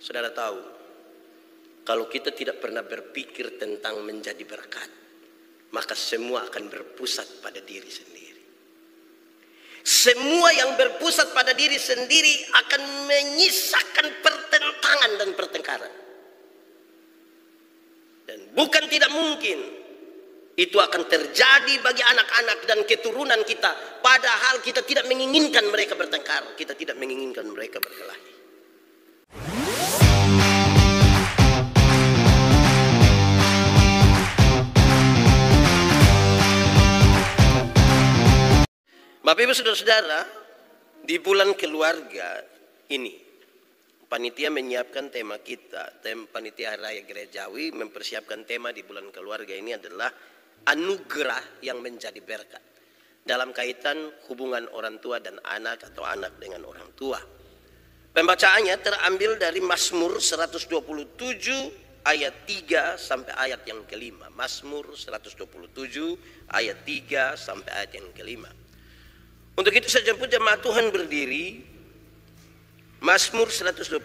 Saudara tahu, kalau kita tidak pernah berpikir tentang menjadi berkat, maka semua akan berpusat pada diri sendiri. Semua yang berpusat pada diri sendiri akan menyisakan pertentangan dan pertengkaran. Dan bukan tidak mungkin itu akan terjadi bagi anak-anak dan keturunan kita, padahal kita tidak menginginkan mereka bertengkar, kita tidak menginginkan mereka berkelahi. Bapak Ibu Saudara-saudara, di bulan keluarga ini panitia menyiapkan tema kita, panitia Raya Gerejawi mempersiapkan tema di bulan keluarga ini adalah anugerah yang menjadi berkat dalam kaitan hubungan orang tua dan anak atau anak dengan orang tua. Pembacaannya terambil dari Mazmur 127 ayat 3 sampai ayat yang kelima. Mazmur 127 ayat 3 sampai ayat yang kelima. Untuk itu saya jemput jemaat Tuhan berdiri. Mazmur 127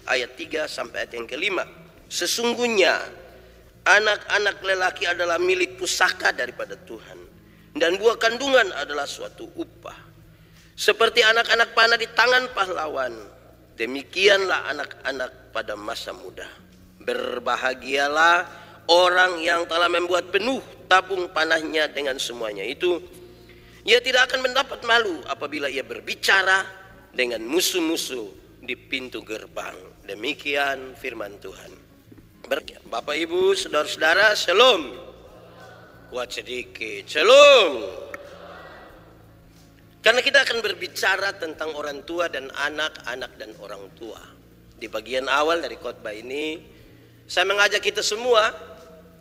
ayat 3 sampai ayat yang kelima. Sesungguhnya anak-anak lelaki adalah milik pusaka daripada Tuhan, dan buah kandungan adalah suatu upah. Seperti anak-anak panah di tangan pahlawan, demikianlah anak-anak pada masa muda. Berbahagialah orang yang telah membuat penuh tabung panahnya dengan semuanya itu. Ia tidak akan mendapat malu apabila ia berbicara dengan musuh-musuh di pintu gerbang. Demikian firman Tuhan. Bapak Ibu Saudara-saudara, shalom. Kuat sedikit, shalom. Karena kita akan berbicara tentang orang tua dan anak-anak dan orang tua. Di bagian awal dari khotbah ini, saya mengajak kita semua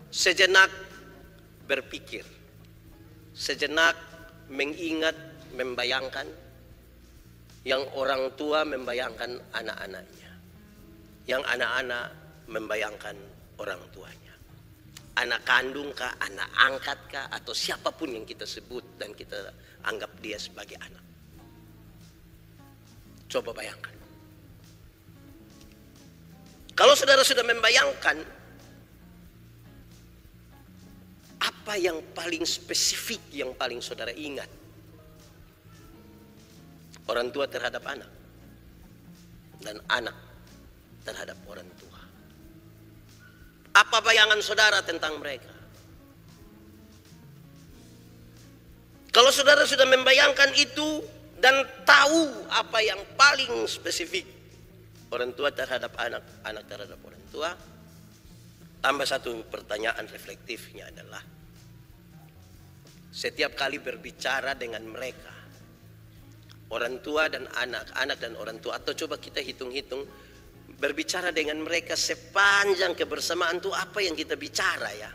sejenak berpikir, sejenak mengingat, membayangkan yang orang tua membayangkan anak-anaknya, yang anak-anak membayangkan orang tuanya, anak kandung kah, anak angkat kah, atau siapapun yang kita sebut dan kita anggap dia sebagai anak. Coba bayangkan, kalau saudara sudah membayangkan, apa yang paling spesifik yang paling saudara ingat? Orang tua terhadap anak, dan anak terhadap orang tua. Apa bayangan saudara tentang mereka? Kalau saudara sudah membayangkan itu dan tahu apa yang paling spesifik, orang tua terhadap anak, anak terhadap orang tua, tambah satu pertanyaan reflektifnya adalah, setiap kali berbicara dengan mereka, orang tua dan anak, anak dan orang tua, atau coba kita hitung-hitung, berbicara dengan mereka sepanjang kebersamaan itu apa yang kita bicara ya?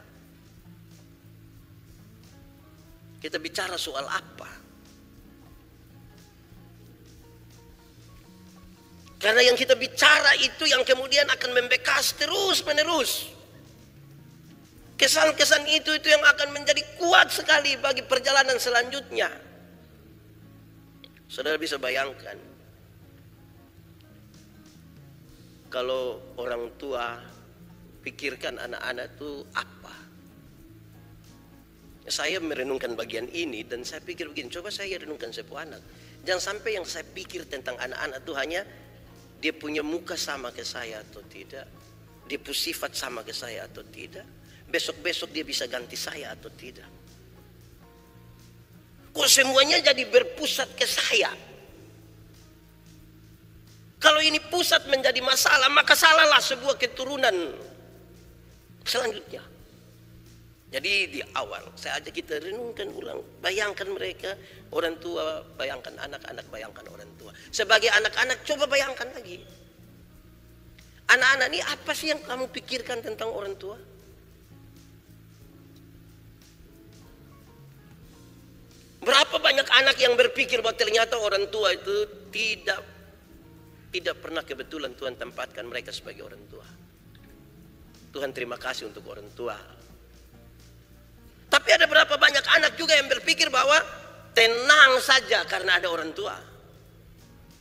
Kita bicara soal apa? Karena yang kita bicara itu yang kemudian akan membekas terus menerus. Kesan-kesan itu yang akan menjadi kuat sekali bagi perjalanan selanjutnya. Saudara bisa bayangkan, kalau orang tua pikirkan anak-anak itu apa? Saya merenungkan bagian ini dan saya pikir begini, coba saya renungkan sebuah anak. Jangan sampai yang saya pikir tentang anak-anak itu hanya dia punya muka sama ke saya atau tidak, dia punya sifat sama ke saya atau tidak, besok-besok dia bisa ganti saya atau tidak. Kok semuanya jadi berpusat ke saya? Kalau ini pusat menjadi masalah, maka salahlah sebuah keturunan selanjutnya. Jadi di awal saya ajak kita renungkan ulang, bayangkan mereka, orang tua bayangkan anak-anak, bayangkan orang tua. Sebagai anak-anak coba bayangkan lagi, anak-anak ini apa sih yang kamu pikirkan tentang orang tua? Berapa banyak anak yang berpikir bahwa ternyata orang tua itu tidak pernah kebetulan Tuhan tempatkan mereka sebagai orang tua. Tuhan terima kasih untuk orang tua. Tapi ada berapa banyak anak juga yang berpikir bahwa tenang saja karena ada orang tua.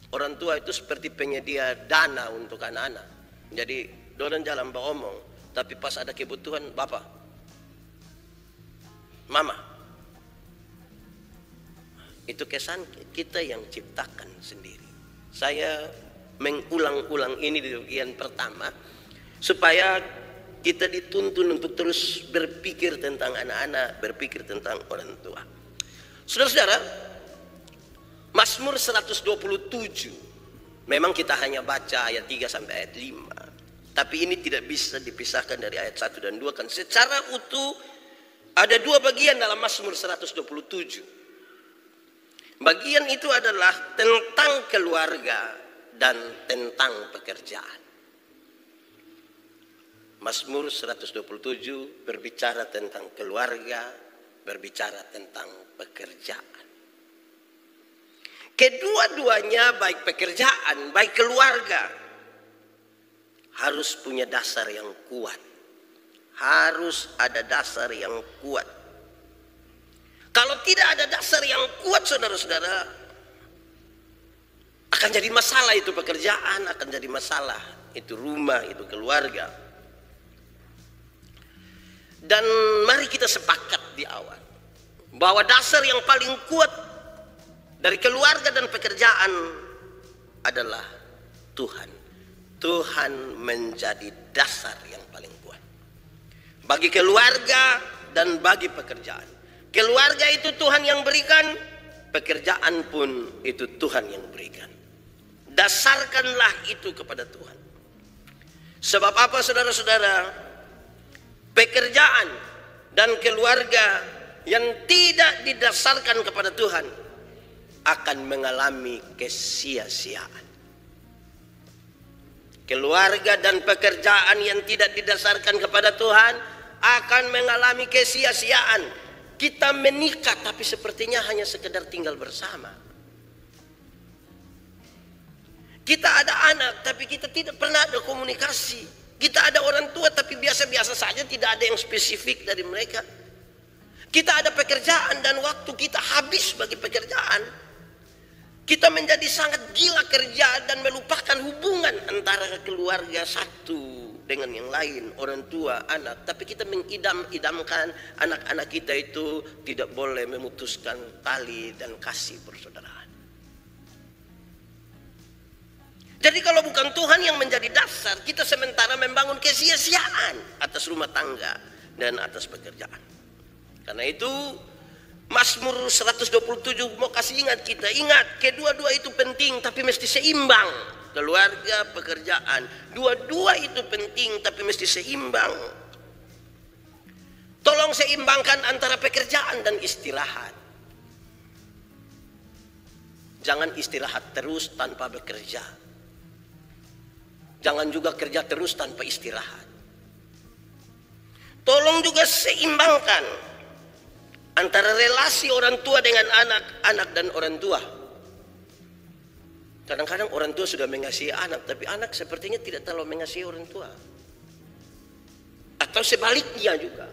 Orang tua itu seperti penyedia dana untuk anak-anak. Jadi dorang jalan beromong, tapi pas ada kebutuhan, bapak, mama. Itu kesan kita yang ciptakan sendiri. Saya mengulang-ulang ini di bagian pertama supaya kita dituntun untuk terus berpikir tentang anak-anak, berpikir tentang orang tua. Saudara-saudara, Mazmur 127, memang kita hanya baca ayat 3 sampai ayat 5. Tapi ini tidak bisa dipisahkan dari ayat 1 dan 2 kan. Secara utuh ada dua bagian dalam Mazmur 127. Bagian itu adalah tentang keluarga dan tentang pekerjaan. Mazmur 127 berbicara tentang keluarga, berbicara tentang pekerjaan. Kedua-duanya, baik pekerjaan, baik keluarga, harus punya dasar yang kuat. Harus ada dasar yang kuat. Kalau tidak ada dasar yang kuat, saudara-saudara, akan jadi masalah itu pekerjaan, akan jadi masalah itu rumah, itu keluarga. Dan mari kita sepakat di awal bahwa dasar yang paling kuat dari keluarga dan pekerjaan adalah Tuhan. Tuhan menjadi dasar yang paling kuat bagi keluarga dan bagi pekerjaan. Keluarga itu Tuhan yang berikan, pekerjaan pun itu Tuhan yang berikan. Dasarkanlah itu kepada Tuhan. Sebab apa, saudara-saudara? Pekerjaan dan keluarga yang tidak didasarkan kepada Tuhan akan mengalami kesia-siaan. Keluarga dan pekerjaan yang tidak didasarkan kepada Tuhan akan mengalami kesia-siaan. Kita menikah tapi sepertinya hanya sekedar tinggal bersama. Kita ada anak tapi kita tidak pernah ada komunikasi. Kita ada orang tua tapi biasa-biasa saja, tidak ada yang spesifik dari mereka. Kita ada pekerjaan dan waktu kita habis bagi pekerjaan. Kita menjadi sangat gila kerja dan melupakan hubungan antara keluarga satu dengan yang lain, orang tua, anak. Tapi kita mengidam-idamkan anak-anak kita itu tidak boleh memutuskan tali dan kasih persaudaraan. Jadi kalau bukan Tuhan yang menjadi dasar, kita sementara membangun kesia-siaan atas rumah tangga dan atas pekerjaan. Karena itu Mazmur 127 mau kasih ingat kita, ingat kedua-dua itu penting tapi mesti seimbang. Keluarga, pekerjaan, dua-dua itu penting tapi mesti seimbang. Tolong seimbangkan antara pekerjaan dan istirahat. Jangan istirahat terus tanpa bekerja. Jangan juga kerja terus tanpa istirahat. Tolong juga seimbangkan antara relasi orang tua dengan anak, anak dan orang tua. Kadang-kadang orang tua sudah mengasihi anak, tapi anak sepertinya tidak terlalu mengasihi orang tua. Atau sebaliknya juga.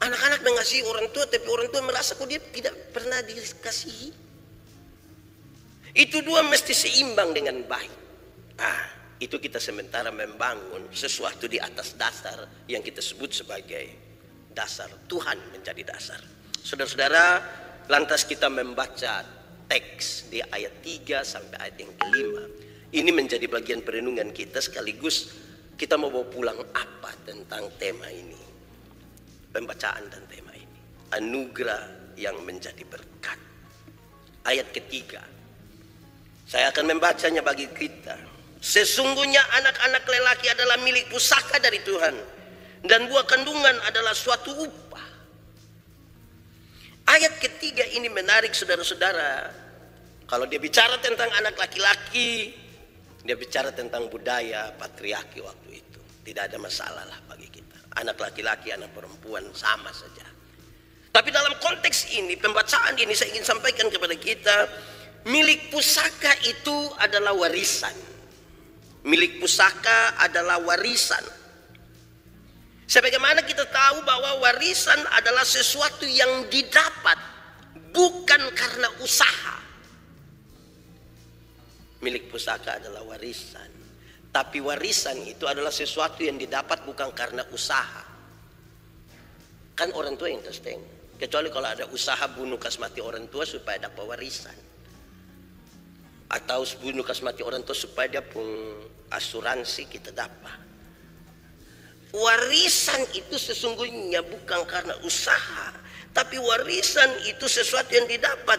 Anak-anak mengasihi orang tua, tapi orang tua merasa kok dia tidak pernah dikasihi. Itu dua mesti seimbang dengan baik. Itu kita sementara membangun sesuatu di atas dasar yang kita sebut sebagai dasar. Tuhan menjadi dasar. Saudara-saudara, lantas kita membaca teks di ayat 3 sampai ayat yang kelima. Ini menjadi bagian perenungan kita, sekaligus kita mau bawa pulang apa tentang tema ini. Pembacaan dan tema ini. Anugerah yang menjadi berkat. Ayat ketiga. Saya akan membacanya bagi kita. Sesungguhnya anak-anak lelaki adalah milik pusaka dari Tuhan, dan buah kandungan adalah suatu upah. Ayat ketiga ini menarik, saudara-saudara. Kalau dia bicara tentang anak laki-laki, dia bicara tentang budaya patriarki waktu itu. Tidak ada masalah lah bagi kita. Anak laki-laki, anak perempuan sama saja. Tapi dalam konteks ini, pembacaan ini saya ingin sampaikan kepada kita, milik pusaka itu adalah warisan. Milik pusaka adalah warisan. Sebagaimana kita tahu bahwa warisan adalah sesuatu yang didapat bukan karena usaha. Milik pusaka adalah warisan. Tapi warisan itu adalah sesuatu yang didapat bukan karena usaha. Kan orang tua yang testing. Kecuali kalau ada usaha bunuh kas mati orang tua supaya dapat warisan. Atau bunuh kas mati orang tua supaya dia pun asuransi kita dapat. Warisan itu sesungguhnya bukan karena usaha. Tapi warisan itu sesuatu yang didapat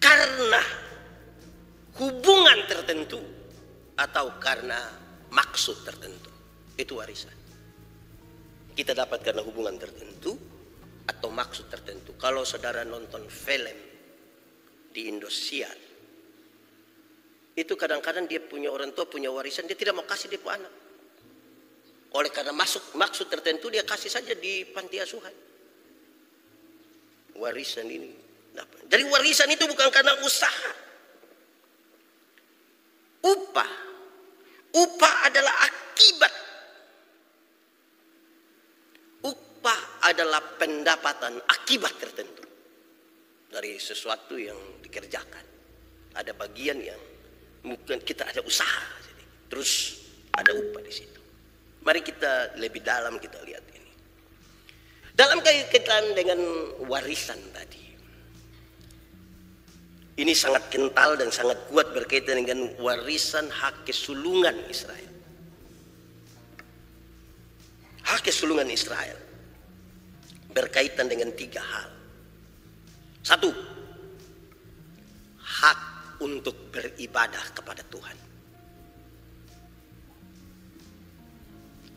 karena hubungan tertentu atau karena maksud tertentu. Itu warisan. Kita dapat karena hubungan tertentu atau maksud tertentu. Kalau saudara nonton film di Indosiar, itu kadang-kadang dia punya orang tua punya warisan, dia tidak mau kasih dia punya anak. Oleh karena maksud tertentu dia kasih saja di panti asuhan. Warisan ini. Jadi warisan itu bukan karena usaha. Upah adalah akibat. Upah adalah pendapatan akibat tertentu dari sesuatu yang dikerjakan. Ada bagian yang mungkin kita ada usaha, terus ada upah di situ. Mari kita lebih dalam kita lihat ini. Dalam kaitan dengan warisan tadi. Ini sangat kental dan sangat kuat berkaitan dengan warisan hak kesulungan Israel. Hak kesulungan Israel berkaitan dengan 3 hal. 1, hak untuk beribadah kepada Tuhan.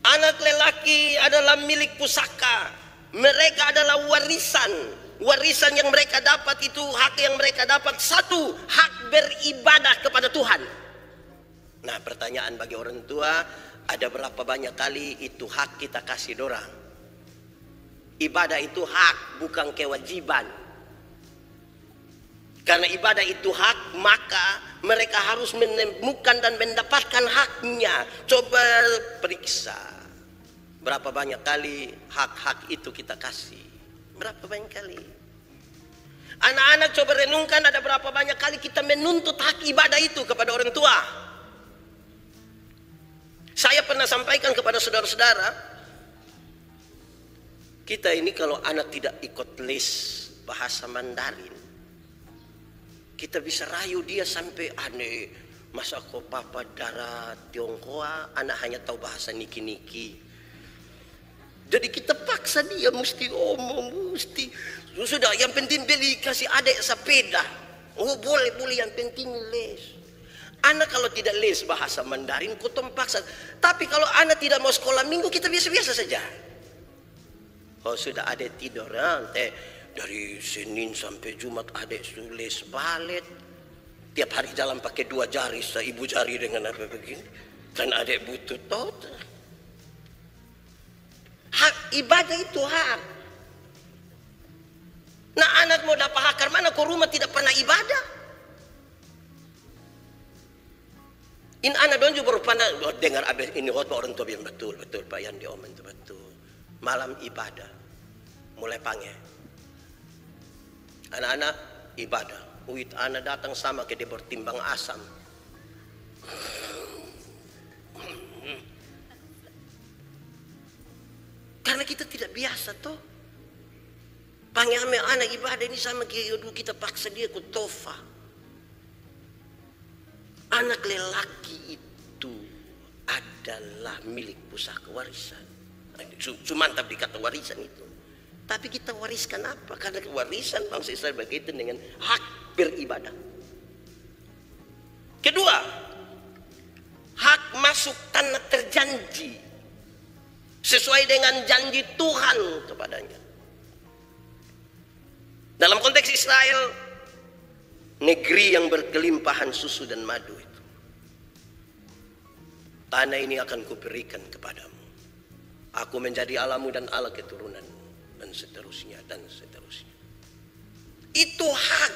Anak lelaki adalah milik pusaka. Mereka adalah warisan. Warisan yang mereka dapat itu, hak yang mereka dapat. 1, hak beribadah kepada Tuhan. Nah, pertanyaan bagi orang tua, ada berapa banyak kali itu hak kita kasih dorang? Ibadah itu hak, bukan kewajiban. Karena ibadah itu hak, maka mereka harus menemukan dan mendapatkan haknya. Coba periksa berapa banyak kali hak-hak itu kita kasih. Berapa banyak kali? Anak-anak coba renungkan, ada berapa banyak kali kita menuntut hak ibadah itu kepada orang tua. Saya pernah sampaikan kepada saudara-saudara, kita ini kalau anak tidak ikut les bahasa Mandarin, kita bisa rayu dia sampai aneh. Masa kok papa darah Tionghoa, anak hanya tahu bahasa niki-niki. Jadi kita paksa dia mesti omong, mesti sudah yang penting beli kasih adik sepeda. Oh boleh yang penting les. Anak kalau tidak les bahasa Mandarin kotong paksa. Tapi kalau anak tidak mau sekolah minggu kita biasa-biasa saja. Oh sudah adik tidur nanti dari Senin sampai Jumat adik les balet. Tiap hari jalan pakai 2 jari, ibu jari dengan apa begini. Kan adik butuh total. Hak ibadah itu hak. Nah anak mau dapat hak karena kau rumah tidak pernah ibadah. In anak don juga baru pandang dengar abis ini orang tua bilang betul Pak Yandi Omen itu betul. Malam ibadah mulai panggil. Anak-anak ibadah. Uit anak datang sama ke dia bertimbang asam. Karena kita tidak biasa toh. Panggil anak ibadah ini sama kita paksa dia ke tofa. Anak lelaki itu adalah milik pusaka warisan. Cuma mantap dikata warisan itu. Tapi kita wariskan apa? Karena warisan bangsa Israel berkaitan dengan hak beribadah. Kedua, hak masuk tanah terjanji sesuai dengan janji Tuhan kepadanya. Dalam konteks Israel, negeri yang berkelimpahan susu dan madu itu. Tanah ini akan kuberikan kepadamu. Aku menjadi Allahmu dan Allah keturunanmu. Dan seterusnya, dan seterusnya. Itu hak.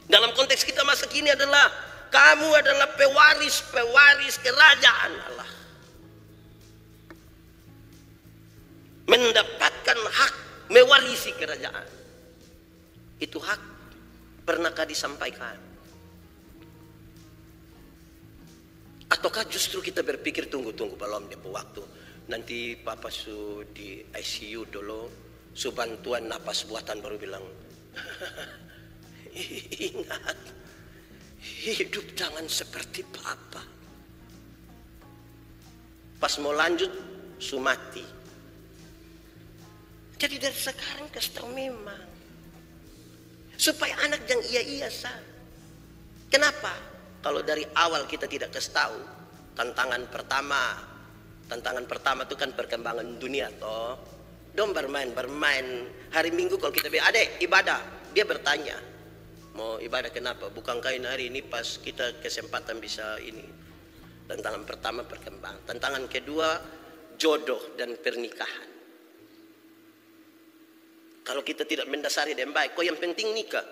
Dalam konteks kita masa kini adalah, kamu adalah pewaris kerajaan Allah. Mendapatkan hak mewarisi kerajaan. Itu hak. Pernahkah disampaikan? Ataukah justru kita berpikir tunggu belum dia waktu. Nanti papa su di ICU dulu, su bantuan napas buatan baru bilang, ingat, hidup jangan seperti papa. Pas mau lanjut, su mati. Jadi dari sekarang kasih tahu memang. Supaya anak yang iya sah. Kenapa? Kalau dari awal kita tidak kasih tahu, tantangan pertama itu kan perkembangan dunia toh. Dong bermain. Hari Minggu kalau kita bilang, adek ibadah, dia bertanya, mau ibadah kenapa? Bukankah ini hari ini pas kita kesempatan bisa ini. Tantangan pertama perkembangan. Tantangan kedua jodoh dan pernikahan. Kalau kita tidak mendasari dengan baik, kok yang penting nikah.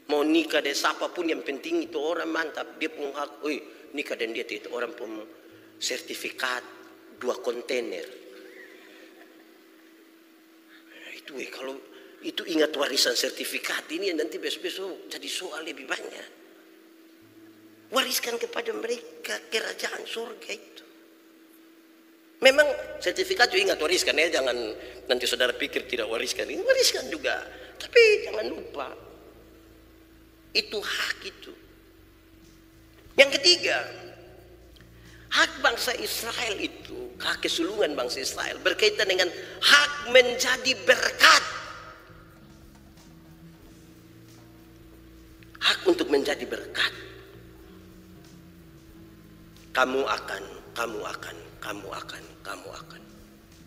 Mau nikah dari siapapun yang penting itu orang mantap. Dia pun hak, nikah dan dia itu orang pun sertifikat 2 kontainer. Itu kalau itu ingat warisan sertifikat ini nanti besok-besok jadi soal lebih banyak. Wariskan kepada mereka kerajaan surga itu. Memang sertifikat juga ingat wariskan ya, jangan nanti saudara pikir tidak wariskan. Ini wariskan juga. Tapi jangan lupa itu hak itu. Yang ketiga, hak bangsa Israel itu, hak kesulungan bangsa Israel berkaitan dengan hak menjadi berkat. Hak untuk menjadi berkat. Kamu akan.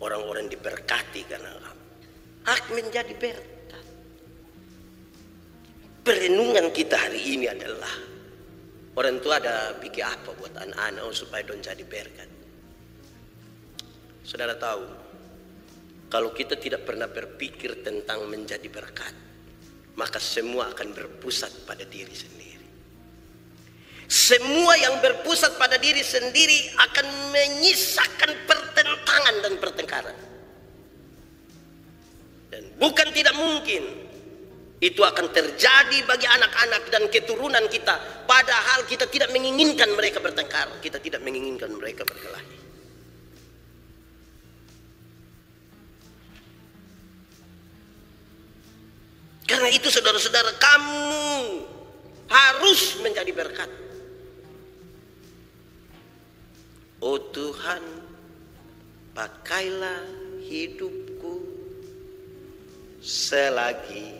Orang-orang diberkati karena kamu. Hak menjadi berkat. Perenungan kita hari ini adalah orang tua ada pikir apa buat anak-anak supaya don jadi berkat. Saudara tahu, kalau kita tidak pernah berpikir tentang menjadi berkat, maka semua akan berpusat pada diri sendiri. Semua yang berpusat pada diri sendiri akan menyisakan pertentangan dan pertengkaran. Dan bukan tidak mungkin itu akan terjadi bagi anak-anak dan keturunan kita. Padahal kita tidak menginginkan mereka bertengkar. Kita tidak menginginkan mereka berkelahi. Karena itu saudara-saudara, kamu harus menjadi berkat. Oh Tuhan, pakailah hidupku selagi,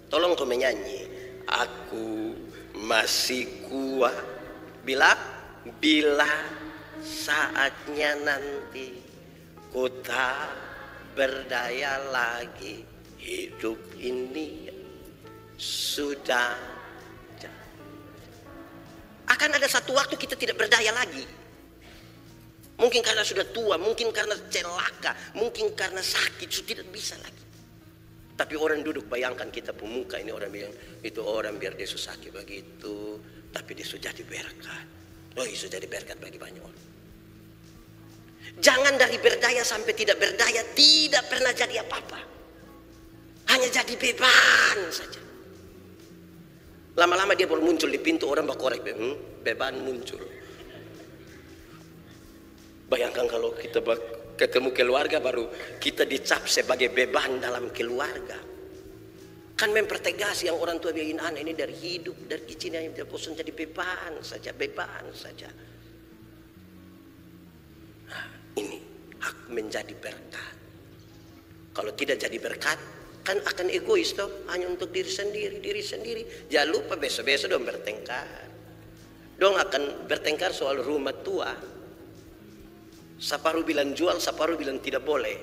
tolong kau menyanyi, aku masih kuat bila saatnya nanti ku tak berdaya lagi, hidup ini sudah akan ada satu waktu kita tidak berdaya lagi. Mungkin karena sudah tua, mungkin karena celaka, mungkin karena sakit, sudah tidak bisa lagi. Tapi orang duduk bayangkan kita pemuka ini orang bilang, itu orang biar dia sakit begitu, tapi dia sudah jadi berkat. Sudah jadi berkat bagi banyak orang. Jangan dari berdaya sampai tidak berdaya, tidak pernah jadi apa-apa. Hanya jadi beban saja. Lama-lama dia baru muncul di pintu, orang berkorek, beban muncul. Bayangkan kalau kita ketemu keluarga baru kita dicap sebagai beban dalam keluarga. Kan mempertegas yang orang tua biarin anak ini dari hidup, dari kecil yang tidak bosan jadi beban saja. Nah, ini hak menjadi berkat. Kalau tidak jadi berkat, kan akan egois toh, hanya untuk diri sendiri. Jangan lupa besok-besok dong bertengkar. Dong akan bertengkar soal rumah tua. Saparu bilang jual, saparu bilang tidak boleh.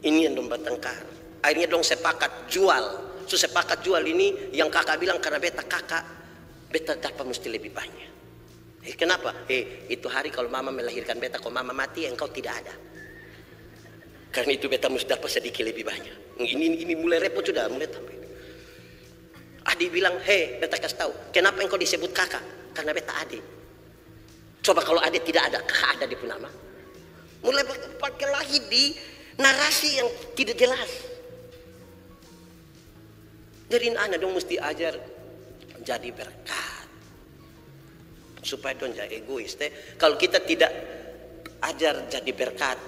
Ini yang dong bertengkar. Akhirnya dong sepakat jual. Sepakat jual ini yang kakak bilang karena beta dapat mesti lebih banyak. Kenapa? Itu hari kalau mama melahirkan beta, kalau mama mati engkau tidak ada. Karena itu beta mesti dapat sedikit lebih banyak. Ini mulai repot sudah, mulai tambah. Adik bilang, beta kasih tahu, kenapa engkau disebut kakak? Karena beta adik. Coba kalau adik tidak ada, kakak ada di nama. Mulai pakai lagi di narasi yang tidak jelas. Jadi anak dong mesti ajar jadi berkat. Supaya dong jadi egois. Kalau kita tidak ajar jadi berkat,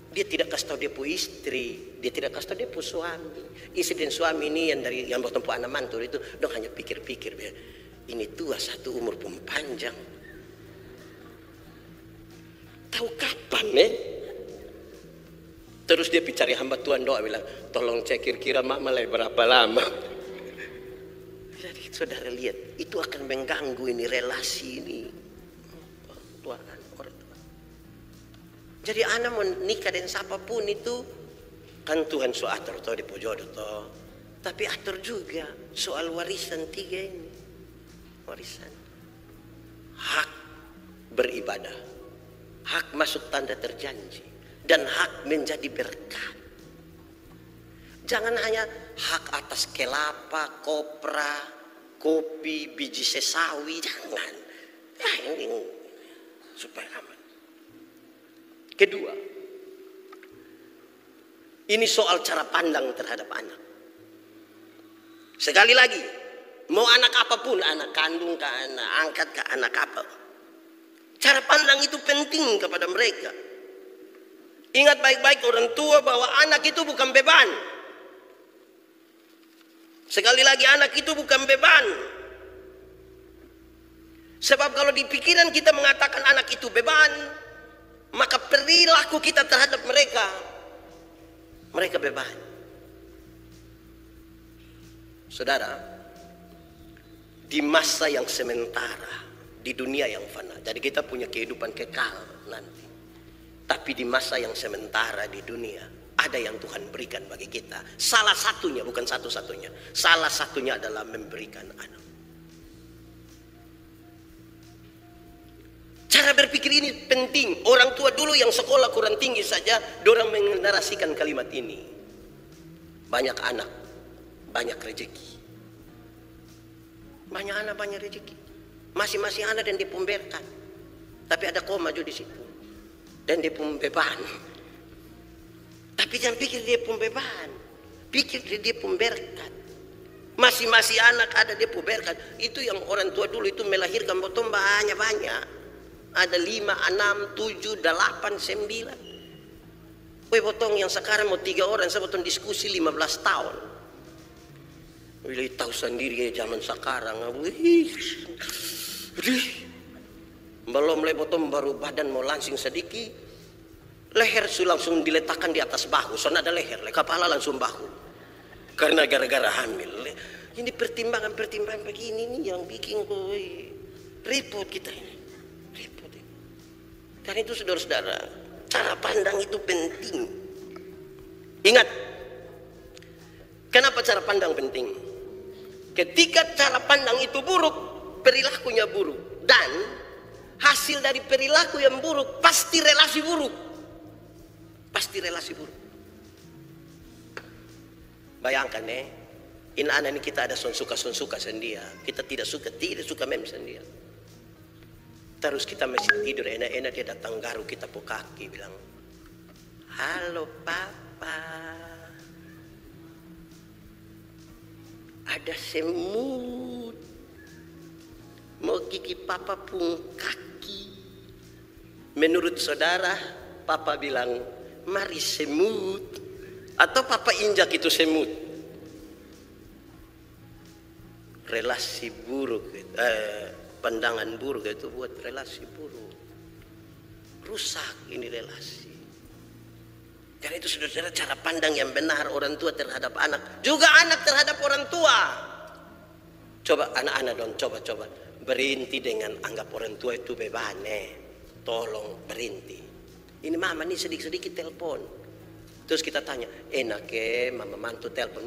dia tidak kasih tahu dia pu istri, dia tidak kasih tahu dia pu suami. Istri dan suami ini yang bertemu anak mantu itu dong hanya pikir-pikir, ini tua satu umur pun panjang. Tahu kapan Terus dia cari hamba Tuhan doa bilang, tolong cek kira-kira mak mulai berapa lama. Jadi saudara lihat, itu akan mengganggu ini relasi ini. Tuhan, orang tua. Jadi anak mau nikah dengan siapapun itu, kan Tuhan so atur toh di jodoh toh. Tapi atur juga soal warisan 3 ini. Warisan. Hak beribadah. Hak masuk tanda terjanji. Dan hak menjadi berkat. Jangan hanya hak atas kelapa, kopra, kopi, biji sesawi. Jangan. Ini supaya aman. Kedua, ini soal cara pandang terhadap anak. Sekali lagi, mau anak apapun, anak kandung ke anak angkat ke anak apa, cara pandang itu penting kepada mereka. Ingat baik-baik orang tua bahwa anak itu bukan beban. Sekali lagi, anak itu bukan beban. Sebab kalau di pikiran kita mengatakan anak itu beban, maka perilaku kita terhadap mereka beban. Saudara, di masa yang sementara, di dunia yang fana, jadi kita punya kehidupan kekal nanti. Tapi di masa yang sementara di dunia, ada yang Tuhan berikan bagi kita. Salah satunya, bukan satu-satunya. Salah satunya adalah memberikan anak. Cara berpikir ini penting. Orang tua dulu yang sekolah kurang tinggi saja, dorang mengenarasikan kalimat ini. Banyak anak, banyak rezeki. Banyak anak, banyak rezeki. Masing-masing anak dan dipemberkan. Tapi ada koma juga di situ. Dan dia pun beban. Tapi jangan pikir dia pun beban. Pikir dia pun berkat. Masing-masing anak ada dia pun berkat. Itu yang orang tua dulu itu melahirkan potong banyak-banyak. Ada 5, 6, 7, 8, 9. Woi potong yang sekarang mau 3 orang. Saya potong diskusi 15 tahun. Wih tahu sendiri ya zaman sekarang. Belum mulai potong baru badan mau langsing sedikit, leher langsung diletakkan di atas bahu. Soalnya ada leher, kepala langsung bahu. Karena gara-gara hamil. Ini pertimbangan begini nih yang bikin repot kita ini. Repot. Karena itu saudara-saudara, cara pandang itu penting. Ingat, kenapa cara pandang penting? Ketika cara pandang itu buruk, perilakunya buruk. Dan hasil dari perilaku yang buruk pasti relasi buruk. Pasti relasi buruk. Bayangkan in anak ini kita ada suka sendia. Kita tidak suka mem sendia. Terus kita masih tidur enak-enak, dia datang garu kita po kaki bilang, halo papa, ada semut mau gigi papa pun kaki. Menurut saudara, papa bilang, mari semut. Atau papa injak itu semut. Relasi buruk, pandangan buruk itu buat relasi buruk. Rusak ini relasi. Karena itu saudara-saudara, cara pandang yang benar orang tua terhadap anak. Juga anak terhadap orang tua. Coba anak-anak dong, coba. Berhenti dengan anggap orang tua itu beban. Tolong berhenti. Ini mama nih sedikit-sedikit telepon. Terus kita tanya, enak mama mantu telepon.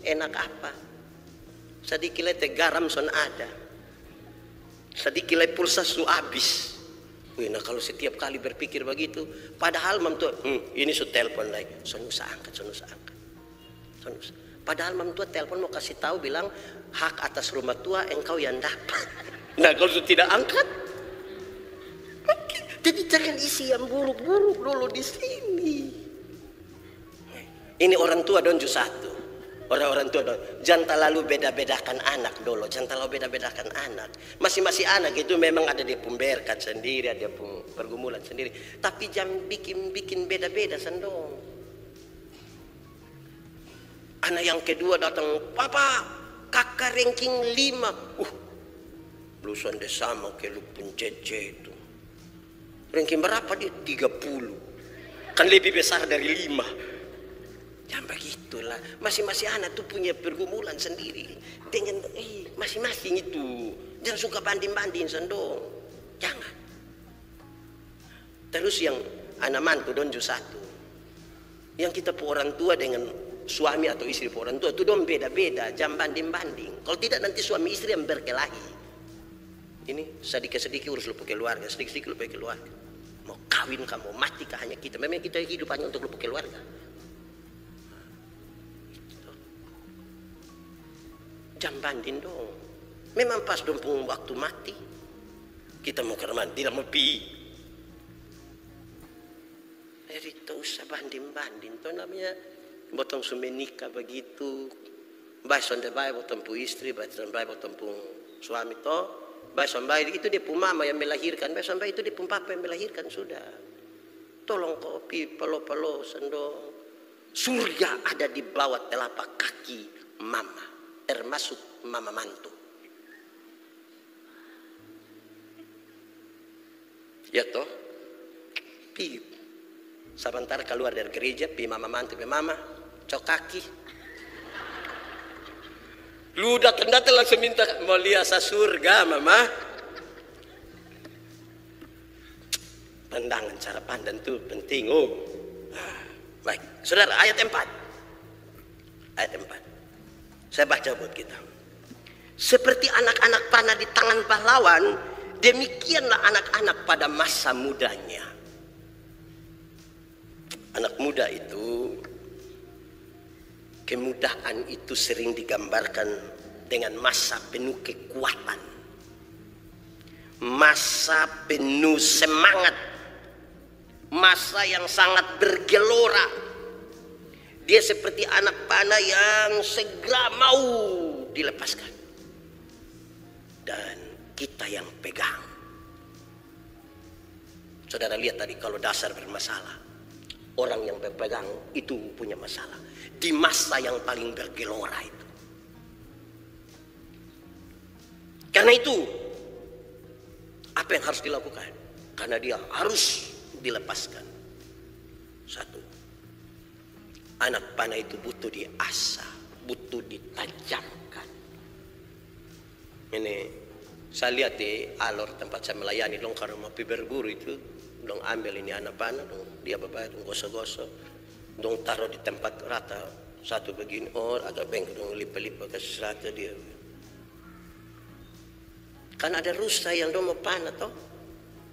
Enak apa? Sedikit lete garam son ada. Sedikit lete pulsa su habis. Nah kalau setiap kali berpikir begitu, padahal mantu, ini su telepon lagi. Son usah angkat. Padahal mantu telepon mau kasih tahu bilang hak atas rumah tua engkau yang dapat. Nah kalau su tidak angkat, jadi jangan isi yang buruk-buruk dulu di sini. Ini orang tua donju satu. Orang-orang tua dong, jangan terlalu beda-bedakan anak dulu, jangan terlalu beda-bedakan anak. Masing-masing anak itu memang ada dia pun berkat sendiri, ada dia pun pergumulan sendiri. Tapi jangan bikin beda-beda sendong. Anak yang kedua datang, papa, kakak ranking 5. Lulusan desa sama kayak lu pencece itu. Ranking berapa dia? 30. Kan lebih besar dari 5. Jangan begitulah. Masing-masing anak tuh punya pergumulan sendiri. Dengan masing-masing itu. Jangan suka banding-banding sendong. Jangan. Terus yang anak mantu donju satu. Yang kita pun orang tua dengan suami atau istri pun orang tua itu dong beda-beda. Jangan banding-banding. Kalau tidak nanti suami istri yang berkelahi. Ini sedikit-sedikit urus lupa keluarga. Sedikit-sedikit lupa keluarga. Mau kawin kamu, mati kah hanya kita. Memang kita hidup hanya untuk lupa keluarga. Jangan banding dong. Memang pas dong pun waktu mati. Kita mau kerman, tidak mau pi. Jadi tak usah banding-banding. Itu namanya botong sumenika begitu. Baik sonde baik botong pu istri, baik sonde baik botong pu suami to. Baik sonde baik itu dia pu mama yang melahirkan, baik sonde baik itu dia pu papa yang melahirkan sudah. Tolong kopi pelo-pelo sendong. Surga ada di bawah telapak kaki mama. Termasuk mama mantu. Ya toh, pi sebentar keluar dari gereja, pi mama mantu, pi mama cok kaki. Lu datang langsung minta mau lihat surga mama. Pandangan cara pandang tuh penting. Baik, saudara, ayat 4. Ayat 4. Saya baca buat kita. Seperti anak-anak panah di tangan pahlawan, demikianlah anak-anak pada masa mudanya. Anak muda itu, kemudahan itu sering digambarkan dengan masa penuh kekuatan. Masa penuh semangat. Masa yang sangat bergelora. Dia seperti anak panah yang segera mau dilepaskan. Dan kita yang pegang. Saudara lihat tadi kalau dasar bermasalah. Orang yang berpegang itu punya masalah. Di masa yang paling bergelora itu. Karena itu. Apa yang harus dilakukan? Karena dia harus dilepaskan. Satu. Anak panah itu butuh diasah, butuh ditajamkan. Ini saya lihat di alor tempat saya melayani, dong kalau mau pergi berburu itu, dong ambil ini anak panah, dong dia bapak dong gosok-gosok, dong taruh di tempat rata satu begini, agak bengkok dong lipat-lipat ke serata dia. Kan ada rusa yang dong mau panah toh.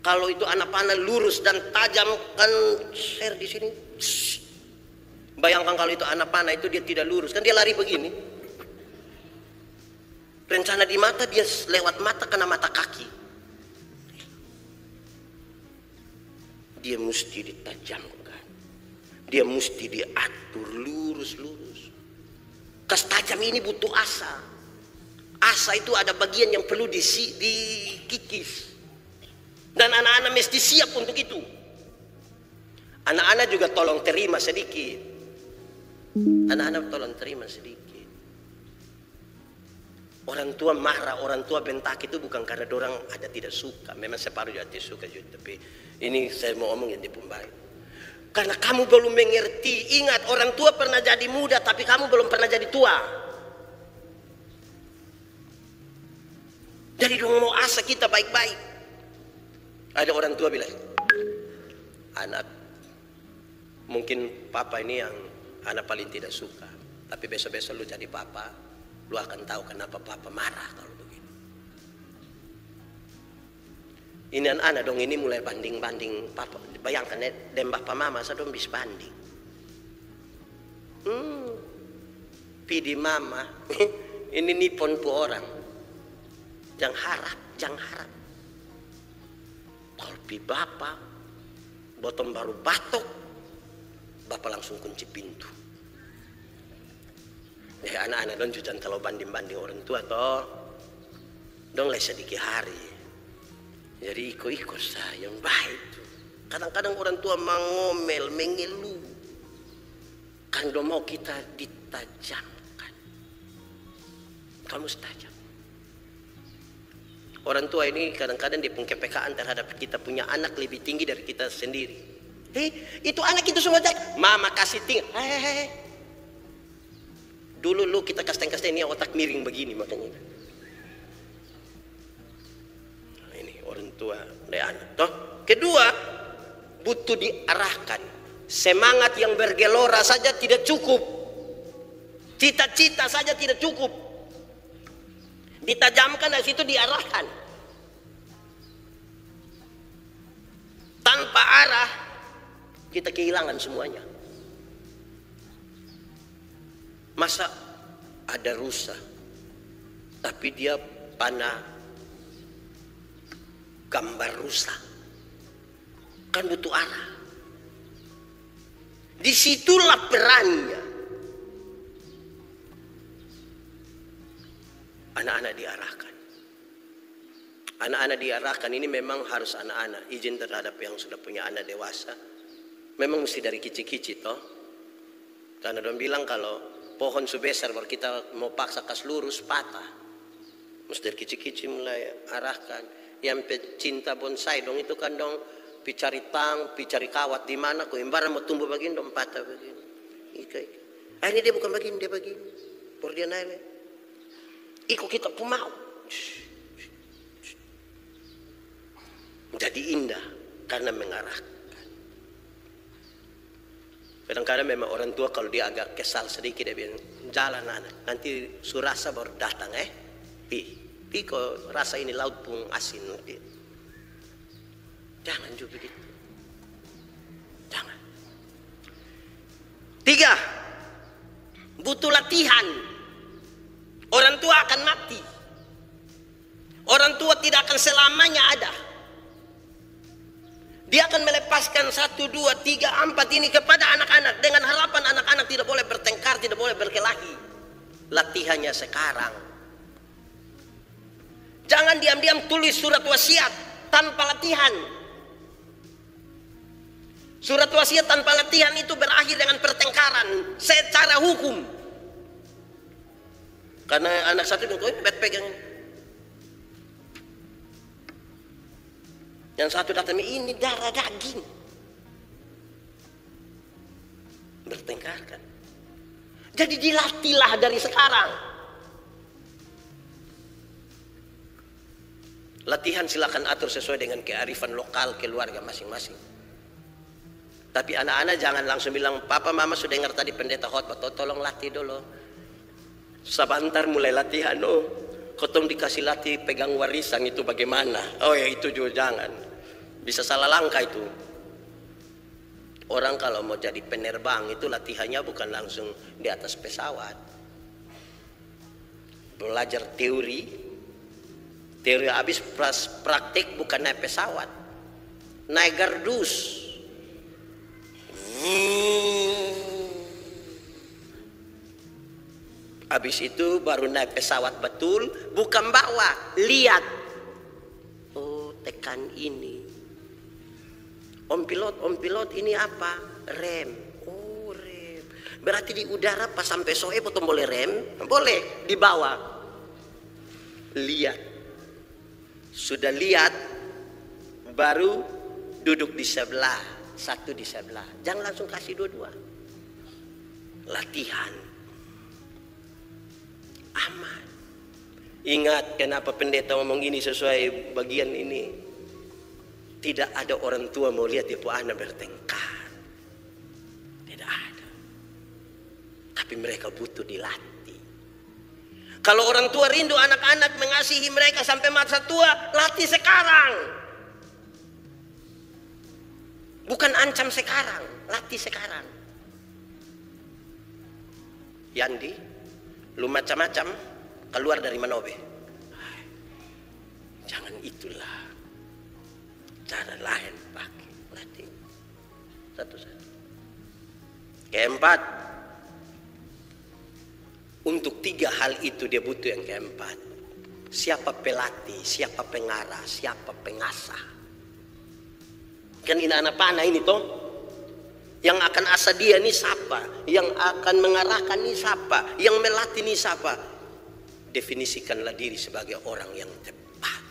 Kalau itu anak panah lurus dan tajam kan share di sini. Bayangkan kalau itu anak panah itu dia tidak lurus, kan dia lari begini. Rencana di mata dia lewat mata kena mata kaki. Dia mesti ditajamkan. Dia mesti diatur lurus-lurus. Kas tajam ini butuh asa. Asa itu ada bagian yang perlu dikikis. Dan anak-anak mesti siap untuk itu. Anak-anak juga tolong terima sedikit. Anak-anak tolong terima sedikit. Orang tua marah, orang tua bentak itu bukan karena orang ada tidak suka. Memang separuh juga tidak suka juga. Tapi ini saya mau omong yang dipumbai. Karena kamu belum mengerti. Ingat, orang tua pernah jadi muda tapi kamu belum pernah jadi tua. Jadi dong mau asa kita baik-baik. Ada orang tua bilang, anak, mungkin papa ini yang anak paling tidak suka. Tapi besok-besok lu jadi papa, lu akan tahu kenapa papa marah kalau begini. Ini anak dong ini mulai banding-banding papa. Bayangkan dan bapak mama saya dong bisa banding. Pidi mama, ini nipon pu orang. Jangan harap. Kalau pi bapak, bottom baru batok, bapak langsung kunci pintu. Anak-anak dong jangan kalau banding-banding orang tua toh. Dong lah sedikit hari. Jadi ikut-ikut saya yang baik tuh. Kadang-kadang orang tua mengomel, mengeluh. Kan dong mau kita ditajamkan. Kamu setajam. Orang tua ini kadang-kadang dia pengkepekaan terhadap kita punya anak lebih tinggi dari kita sendiri. Itu anak itu semua jahat. Mama kasih tinggi. Dulu lu kita kasteng-kasteng ini otak miring begini makanya. Nah, ini orang tua dari anak. Toh, kedua, butuh diarahkan. Semangat yang bergelora saja tidak cukup. Cita-cita saja tidak cukup. Ditajamkan dari situ diarahkan. Tanpa arah kita kehilangan semuanya. Masa ada rusa tapi dia panah gambar rusa, kan butuh arah. Disitulah perannya. Anak-anak diarahkan. Anak-anak diarahkan ini memang harus anak-anak. Izin terhadap yang sudah punya anak dewasa. Memang mesti dari kicik-kicik toh. Karena dong bilang kalau pohon sebesar baru kita mau paksa kas lurus patah. Mesti dari kicik-kicik mulai arahkan. Yang pecinta bonsai dong itu kan dong picari tang, picari kawat di mana kok imbaran mau tumbuh begini dong patah begini. Ini dia bukan begini, dia begini. Baru dia naik. Ikut kita pun mau. Jadi indah karena mengarahkan. Kadang-kadang memang orang tua kalau dia agak kesal sedikit dia bilang jalan anak. Nanti surasa baru datang Pi kok rasa ini laut pun asin. Jangan juga begitu. Jangan. 3. Butuh latihan. Orang tua akan mati. Orang tua tidak akan selamanya ada. Dia akan melepaskan 1, 2, 3, 4 ini kepada anak-anak. Dengan harapan anak-anak tidak boleh bertengkar, tidak boleh berkelahi. Latihannya sekarang. Jangan diam-diam tulis surat wasiat tanpa latihan. Surat wasiat tanpa latihan itu berakhir dengan pertengkaran secara hukum. Karena anak satu itu pegang. Yang satu datang ini darah daging. Bertengkar kan. Jadi dilatihlah dari sekarang. Latihan silakan atur sesuai dengan kearifan lokal keluarga masing-masing. Tapi anak-anak jangan langsung bilang, papa mama sudah dengar tadi pendeta khotbah, tolong latih dulu. Sebentar mulai latihan, kotong dikasih latih pegang warisan itu bagaimana? Oh ya itu juga jangan. Bisa salah langkah itu. Orang kalau mau jadi penerbang itu latihannya bukan langsung di atas pesawat. Belajar teori habis praktik bukan naik pesawat. Naik gardus. Habis itu baru naik pesawat betul, bukan bawa, lihat. Oh, tekan ini. Om pilot ini apa? Rem. Oh, rem. Berarti di udara pas sampai soe potong boleh rem? Boleh, di bawah. Lihat. Sudah lihat, baru duduk di sebelah, satu di sebelah. Jangan langsung kasih dua-dua. Latihan. Aman. Ingat kenapa pendeta ngomong ini sesuai bagian ini. Tidak ada orang tua mau lihat ibu anak bertengkar. Tidak ada. Tapi mereka butuh dilatih. Kalau orang tua rindu anak-anak mengasihi mereka sampai masa tua, latih sekarang. Bukan ancam sekarang, latih sekarang. Yandi, lu macam-macam keluar dari Manobe. Jangan itulah. Cara lain pakai latih. Satu-satu. Keempat, Untuk 3 hal itu dia butuh yang keempat. Siapa pelatih, siapa pengarah, siapa pengasah. Kan ini anak panah ini toh. Yang akan asa dia ini siapa? Yang akan mengarahkan ini siapa? Yang melatih ini siapa? Definisikanlah diri sebagai orang yang tepat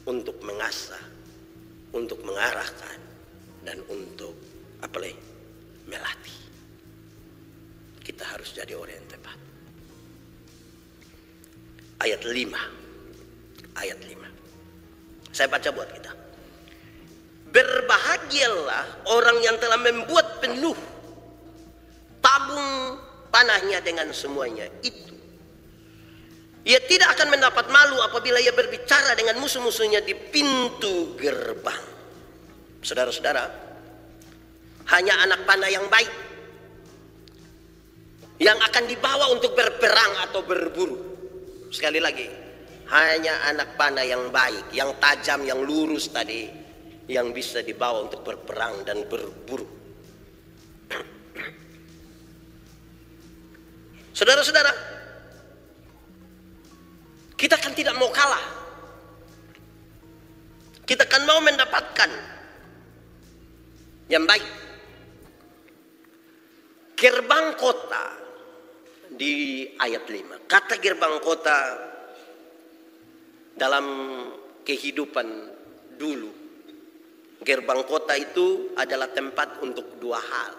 untuk mengasah, untuk mengarahkan, dan untuk melatih. Kita harus jadi orang yang tepat. Ayat 5. Saya baca buat kita. Berbahagialah orang yang telah membuat penuh tabung panahnya dengan semuanya itu. Ia tidak akan mendapat malu apabila ia berbicara dengan musuh-musuhnya di pintu gerbang. Saudara-saudara, hanya anak panah yang baik yang akan dibawa untuk berperang atau berburu. Sekali lagi, hanya anak panah yang baik, yang tajam, yang lurus tadi, yang bisa dibawa untuk berperang dan berburu. Saudara-saudara, kita kan tidak mau kalah. Kita kan mau mendapatkan yang baik. Gerbang kota di ayat 5. Kata gerbang kota dalam kehidupan dulu, gerbang kota itu adalah tempat untuk 2 hal.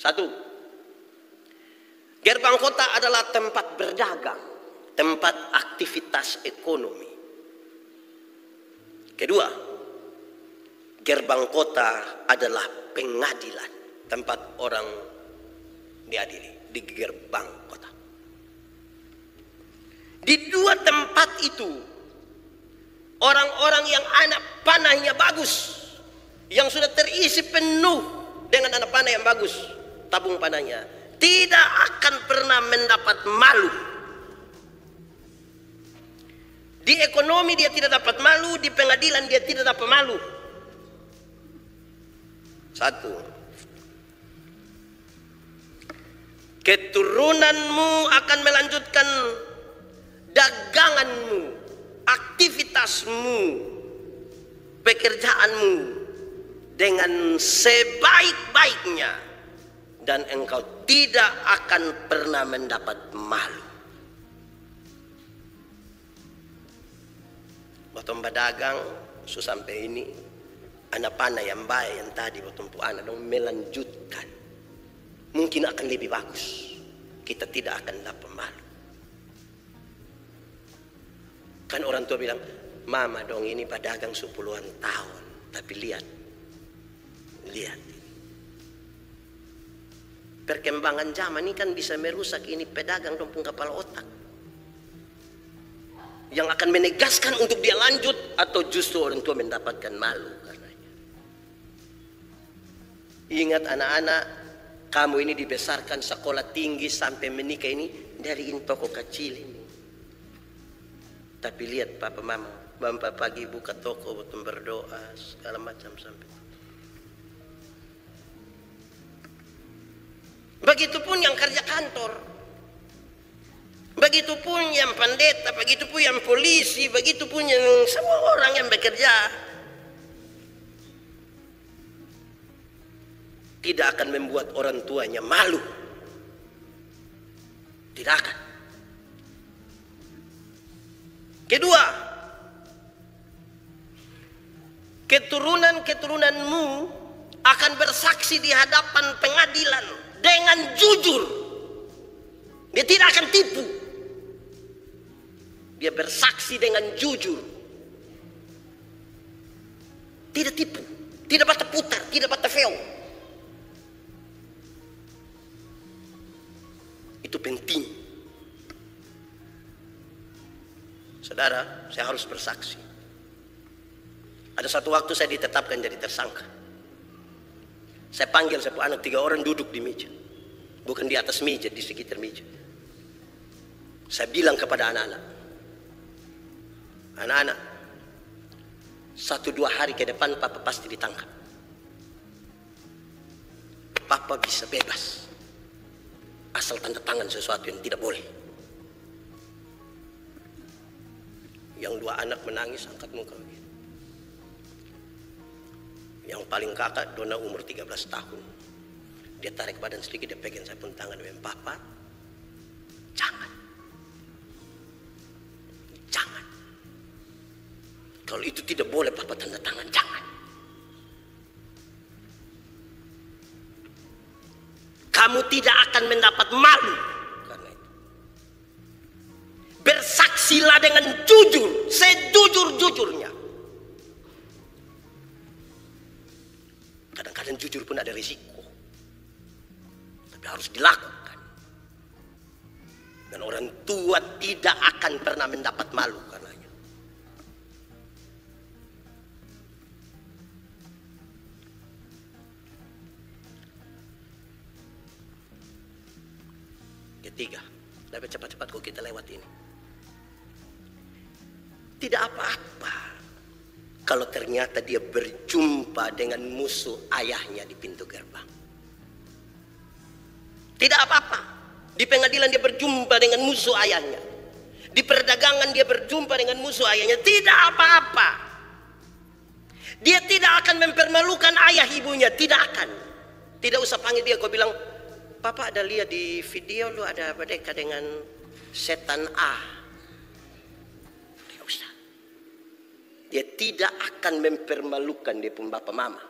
1, gerbang kota adalah tempat berdagang, tempat aktivitas ekonomi. Kedua, gerbang kota adalah pengadilan, tempat orang diadili di gerbang kota. Di 2 tempat itu, orang-orang yang anak panahnya bagus, yang sudah terisi penuh dengan anak panah yang bagus, tabung panahnya, tidak akan pernah mendapat malu. Di ekonomi dia tidak dapat malu, di pengadilan dia tidak dapat malu. 1, keturunanmu akan melanjutkan daganganmu, aktivitasmu, pekerjaanmu dengan sebaik-baiknya, dan engkau tidak akan pernah mendapat malu. Waktu berdagang sampai ini, anak panah yang baik yang tadi waktu anak dong melanjutkan, mungkin akan lebih bagus. Kita tidak akan dapat malu. Kan orang tua bilang, mama dong ini pedagang 10-an tahun, tapi lihat perkembangan zaman ini kan bisa merusak ini pedagang dong pun kepala otak, yang akan menegaskan untuk dia lanjut, atau justru orang tua mendapatkan malu karenanya. Ingat anak-anak, kamu ini dibesarkan sekolah tinggi sampai menikah ini dari toko kecil ini. Tapi lihat papa mama, bapak pagi buka toko untuk berdoa segala macam sampai. Begitupun yang kerja kantor, begitupun yang pendeta, begitupun yang polisi, begitupun yang semua orang yang bekerja. Tidak akan membuat orang tuanya malu. Tidak akan. Kedua, keturunan-keturunanmu akan bersaksi di hadapan pengadilan dengan jujur. Dia tidak akan tipu. Dia bersaksi dengan jujur. Tidak tipu, tidak bata putar, tidak bata feo. Itu penting. Saudara, saya harus bersaksi. Ada satu waktu saya ditetapkan jadi tersangka. Saya panggil anak 3 orang duduk di meja. Bukan di atas meja, di sekitar meja. Saya bilang kepada anak-anak, anak-anak, 1-2 hari ke depan papa pasti ditangkap. Papa bisa bebas. asal tanda tangan sesuatu yang tidak boleh. Yang 2 anak menangis angkat muka begitu. Yang paling kakak Dona umur 13 tahun. Dia tarik badan sedikit, dia pegang saya pun tangan, dia bilang, "Papa, jangan. Jangan. Kalau itu tidak boleh Papa tanda tangan, jangan. Kamu tidak akan mendapat malu karena itu. Bersaksilah dengan jujur, sejujur-jujurnya." Kadang-kadang jujur pun ada risiko, tapi harus dilakukan. Dan orang tua tidak akan pernah mendapat malu karenanya. Ketiga, lebih cepat-cepat kok kita lewat ini. Tidak apa-apa kalau ternyata dia berjumpa dengan musuh ayahnya di pintu gerbang. Tidak apa-apa. Di pengadilan dia berjumpa dengan musuh ayahnya. Di perdagangan dia berjumpa dengan musuh ayahnya. Tidak apa-apa. Dia tidak akan mempermalukan ayah ibunya. Tidak akan. Tidak usah panggil dia. Kau bilang, "Papa ada lihat di video lu ada berdeka dengan setan A." Tidak usah. Dia tidak akan mempermalukan dia pun bapak mama.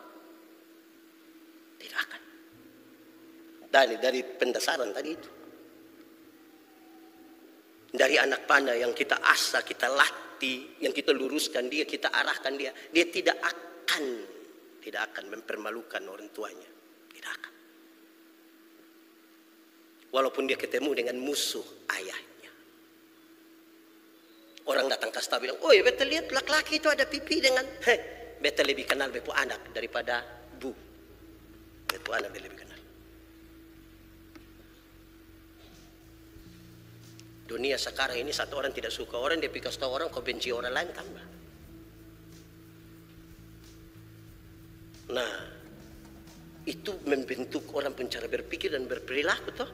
Tidak akan. Dari pendasaran tadi itu. Dari anak panah yang kita asah, kita latih, yang kita luruskan dia, kita arahkan dia. Dia tidak akan mempermalukan orang tuanya. Tidak akan. Walaupun dia ketemu dengan musuh ayahnya. Orang datang ke staf bilang, "Oh ya beta lihat laki-laki itu ada pipi dengan..." Beta lebih kenal bepu anak daripada bu. Bepu anak lebih kenal. Dunia sekarang ini satu orang tidak suka orang, dia kasih tahu orang, kau benci orang lain tambah. Nah, itu membentuk orang pun cara berpikir dan berperilaku toh.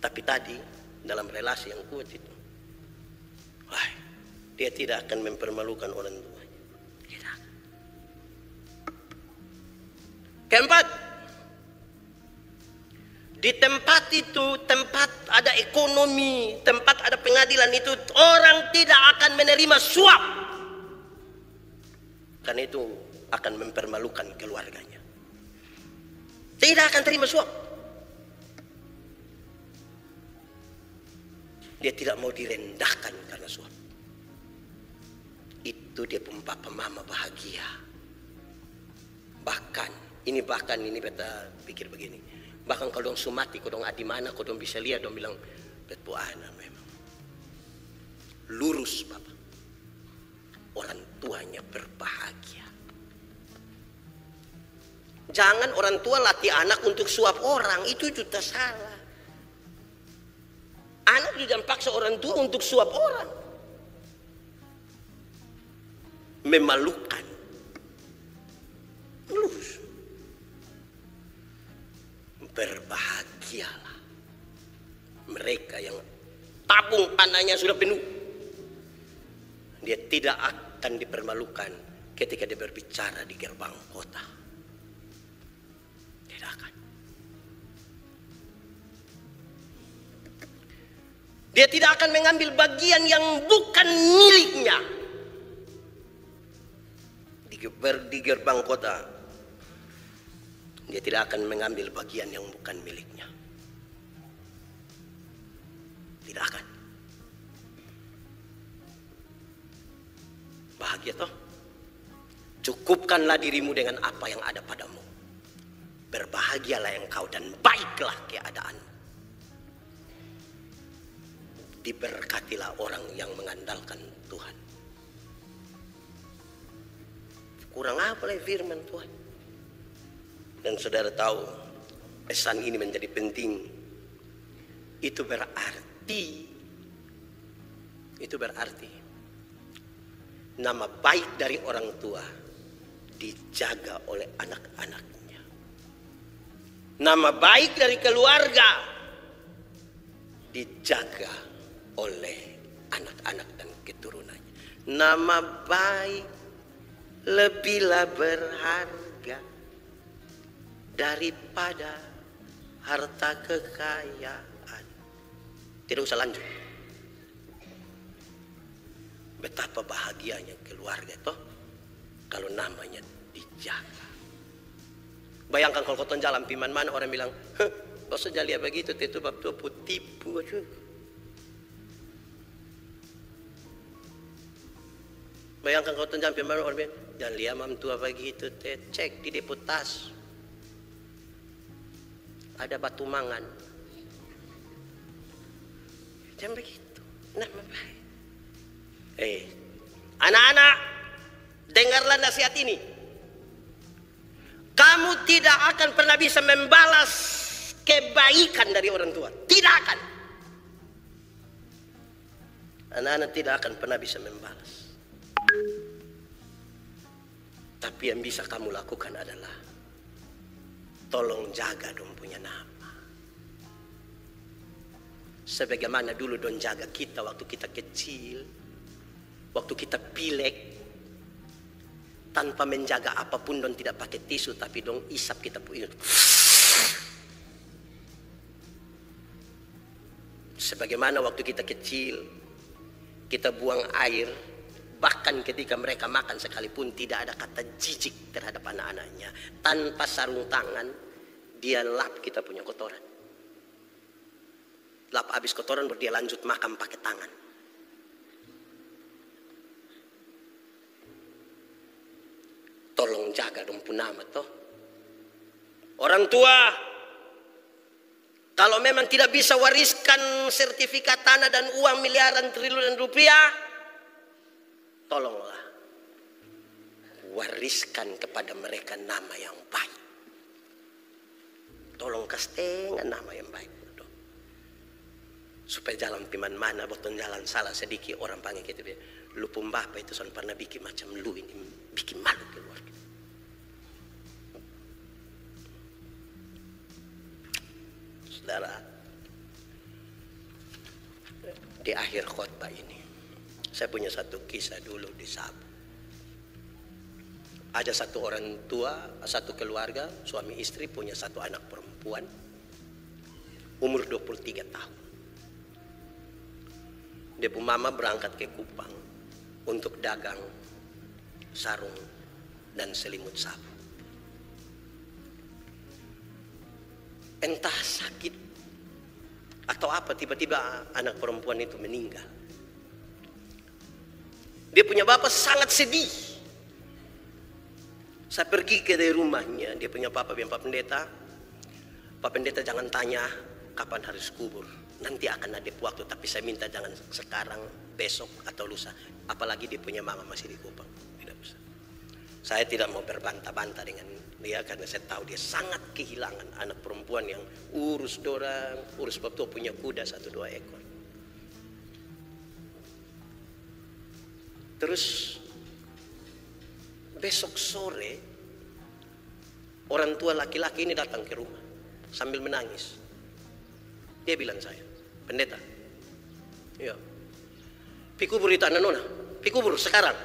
Tapi tadi dalam relasi yang kuat itu, dia tidak akan mempermalukan orang tuanya. Tidak. Keempat, di tempat itu, tempat ada ekonomi, tempat ada pengadilan itu, orang tidak akan menerima suap. Karena itu akan mempermalukan keluarganya. Tidak akan terima suap. Dia tidak mau direndahkan karena suap. Itu dia pun papa mama bahagia. Bahkan ini beta pikir begini. Bahkan kalau dong sumati, kalau dong adi mana, kalau dong bisa lihat, dong bilang, "Betu ana memang lurus Bapak." Orang tuanya berbahagia. Jangan orang tua latih anak untuk suap orang, itu juga salah. Anak juga paksa orang tua untuk suap orang. Memalukan. Lurus. Berbahagialah mereka yang tabung panahnya sudah penuh. Dia tidak akan dipermalukan ketika dia berbicara di gerbang kota. Tidak akan. Dia tidak akan mengambil bagian yang bukan miliknya di gerbang kota. Dia tidak akan mengambil bagian yang bukan miliknya. Tidak akan. Bahagia toh? Cukupkanlah dirimu dengan apa yang ada padamu. Berbahagialah engkau dan baiklah keadaanmu. Diberkatilah orang yang mengandalkan Tuhan. Kurang apa lagi firman Tuhan? Dan saudara tahu pesan ini menjadi penting. Itu berarti nama baik dari orang tua dijaga oleh anak-anaknya. Nama baik dari keluarga dijaga oleh anak-anak dan keturunannya. Nama baik lebihlah berharga daripada harta kekayaan. Tidak usah lanjut. Betapa bahagianya keluarga toh kalau namanya dijaga. Bayangkan kalau kau jalan piman mana orang bilang, kau saja lihat begitu, itu bab tu tipu aja. Bayangkan kalau jalan piman orang bilang, jangan lihat mam tua begitu, cek di deputas. Ada batu mangan. Jangan begitu. Nama baik. Anak-anak, dengarlah nasihat ini. Kamu tidak akan pernah bisa membalas kebaikan dari orang tua. Tidak akan. Anak-anak tidak akan pernah bisa membalas. Tapi yang bisa kamu lakukan adalah tolong jaga dong punya nama. Sebagaimana dulu dong jaga kita waktu kita kecil. Waktu kita pilek. Tanpa menjaga apapun dong tidak pakai tisu. Tapi dong isap kita punya. Sebagaimana waktu kita kecil. Kita buang air. Bahkan ketika mereka makan sekalipun tidak ada kata jijik terhadap anak-anaknya. Tanpa sarung tangan. Dia lap kita punya kotoran. Lap habis kotoran baru dia lanjut makan pakai tangan. Tolong jaga dong punama toh. Orang tua kalau memang tidak bisa wariskan sertifikat tanah dan uang miliaran triliunan rupiah, tolonglah wariskan kepada mereka nama yang baik. Tolong kasih nama yang baik. Supaya jalan piman mana, boton jalan salah sedikit orang panggil kita. Lu pun bapak itu son pernah bikin macam lu ini, bikin malu keluarga. Saudara, di akhir khotbah ini, saya punya satu kisah dulu di Sabu. Ada satu orang tua, satu keluarga, suami istri punya satu anak perempuan, umur 23 tahun. Dia pun mama berangkat ke Kupang untuk dagang sarung dan selimut sabu. Entah sakit atau apa, tiba-tiba anak perempuan itu meninggal. Dia punya bapak sangat sedih. Saya pergi ke rumahnya, dia punya papa bilang, Pak Pendeta jangan tanya kapan harus kubur. Nanti akan ada waktu, tapi saya minta jangan sekarang, besok atau lusa. Apalagi dia punya mama masih di Kupang. Tidak bisa. Saya tidak mau berbantah-bantah dengan dia karena saya tahu dia sangat kehilangan anak perempuan yang urus dorang, urus waktu punya kuda 1-2 ekor. Terus besok sore orang tua laki-laki ini datang ke rumah sambil menangis. Dia bilang saya, Pendeta, ya, pikubur itu anak nona, pikubur sekarang.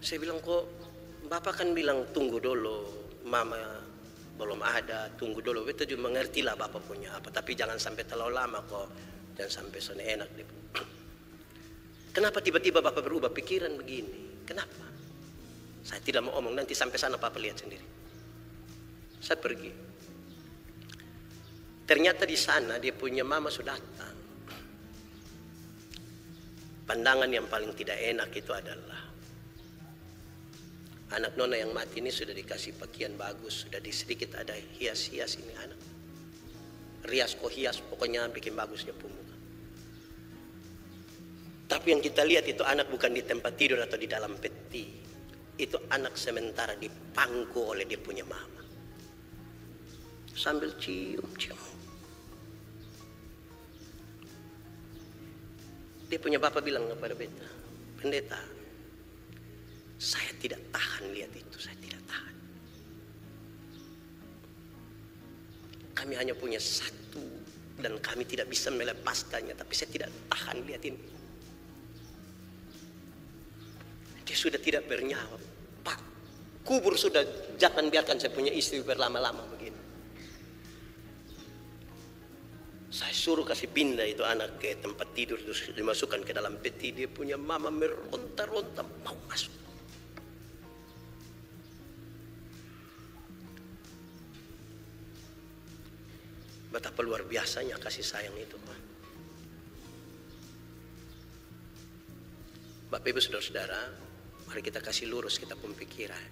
Saya bilang, kok bapak kan bilang tunggu dulu, mama belum ada, tunggu dulu. Betul juga mengerti lah bapak punya apa, tapi jangan sampai terlalu lama kok, jangan sampai sana enak. Kenapa tiba-tiba bapak berubah pikiran begini? Kenapa? Saya tidak mau omong, nanti sampai sana bapak lihat sendiri. Saya pergi. Ternyata di sana dia punya mama sudah datang. Pandangan yang paling tidak enak itu adalah anak nona yang mati ini sudah dikasih pakaian bagus, sudah sedikit ada hias-hias ini anak. Rias kok hias, pokoknya bikin bagus dia pun muka. Tapi yang kita lihat itu anak bukan di tempat tidur atau di dalam peti. Itu anak sementara dipangku oleh dia punya mama. Sambil cium-cium. Dia punya bapak bilang kepada Pendeta, saya tidak tahan lihat itu, saya tidak tahan. Kami hanya punya satu dan kami tidak bisa melepaskannya, tapi saya tidak tahan lihat ini. Dia sudah tidak bernyawa. Pak, kubur sudah, jangan biarkan saya punya istri berlama-lama begini. Saya suruh kasih pindah itu anak ke tempat tidur, terus dimasukkan ke dalam peti. Dia punya mama meronta-ronta mau masuk. Betapa luar biasanya kasih sayang itu, Pak. Bapak Ibu Saudara-saudara, mari kita kasih lurus kita pemikiran.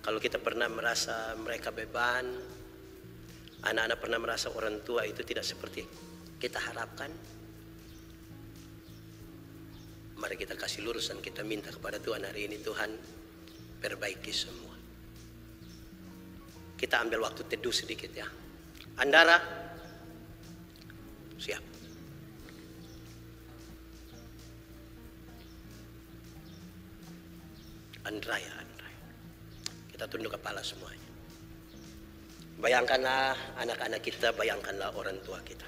Kalau kita pernah merasa mereka beban, anak-anak pernah merasa orang tua itu tidak seperti kita harapkan, mari kita kasih lurus dan kita minta kepada Tuhan hari ini, Tuhan perbaiki semua. Kita ambil waktu teduh sedikit ya. Andara, siap. Andraya. Kita tunduk kepala semuanya. Bayangkanlah anak-anak kita, bayangkanlah orang tua kita.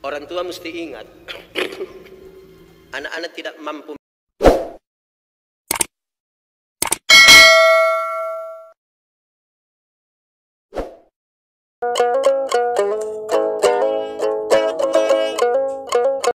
Orang tua mesti ingat, anak-anak tidak mampu